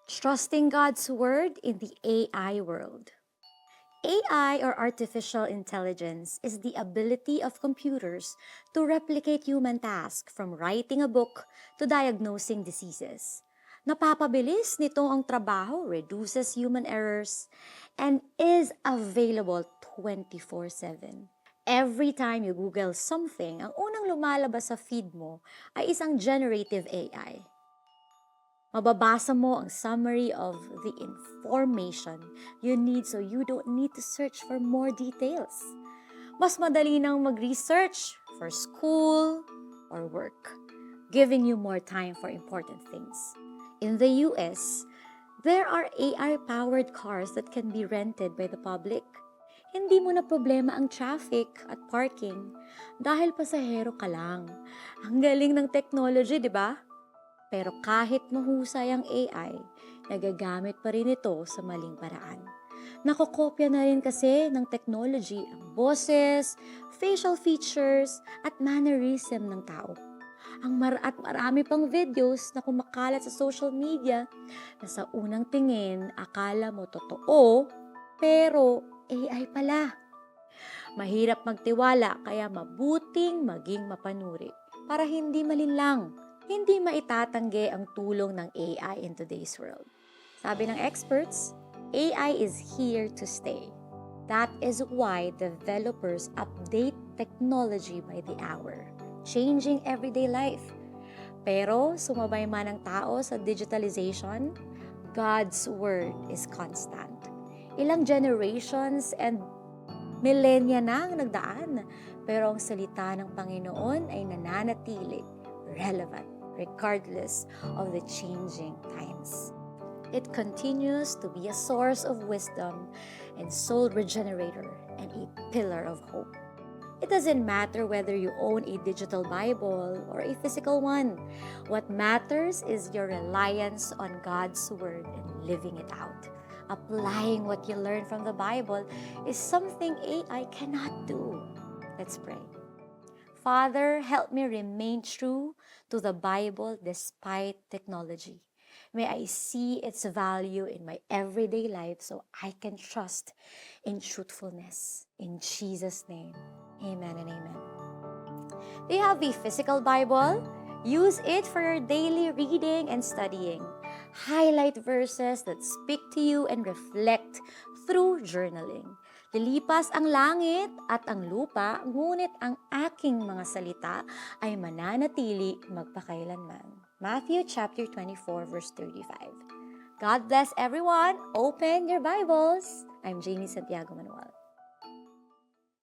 Trusting God's Word in the AI world. AI, or artificial intelligence, is the ability of computers to replicate human tasks, from writing a book to diagnosing diseases. Napapabilis nito ang trabaho, reduces human errors, and is available 24/7. Every time you Google something, ang unang lumalabas sa feed mo ay isang generative AI. Mababasa mo ang summary of the information you need, so you don't need to search for more details. Mas madali nang mag-research for school or work, giving you more time for important things. In the US, there are AI-powered cars that can be rented by the public. Hindi mo na problema ang traffic at parking dahil pasahero ka lang. Ang galing ng technology, di ba? Pero kahit mahusay ang AI, nagagamit pa rin ito sa maling paraan. Nakokopya na rin kasi ng technology ang boses, facial features, at mannerism ng tao. At marami pang videos na kumakalat sa social media na sa unang tingin, akala mo totoo, pero AI pala. Mahirap magtiwala, kaya mabuting maging mapanuri para hindi malinlang. Hindi maitatanggi ang tulong ng AI in today's world. Sabi ng experts, AI is here to stay. That is why developers update technology by the hour, changing everyday life. Pero sumabay man ang tao sa digitalization, God's word is constant. Ilang generations and millennia na ang nagdaan, pero ang salita ng Panginoon ay nananatili relevant regardless of the changing times. It continues to be a source of wisdom and soul regenerator and a pillar of hope. It doesn't matter whether you own a digital Bible or a physical one. What matters is your reliance on God's Word and living it out. Applying what you learn from the Bible is something AI cannot do. Let's pray. Father, help me remain true to the Bible despite technology. May I see its value in my everyday life so I can trust in truthfulness. In Jesus' name, amen and amen. Do you have a physical Bible? Use it for your daily reading and studying. Highlight verses that speak to you and reflect through journaling. Lilipas ang langit at ang lupa, ngunit ang aking mga salita ay mananatili magpakailanman. Matthew chapter 24, verse 35. God bless everyone. Open your Bibles. I'm Jamie Santiago Manuel.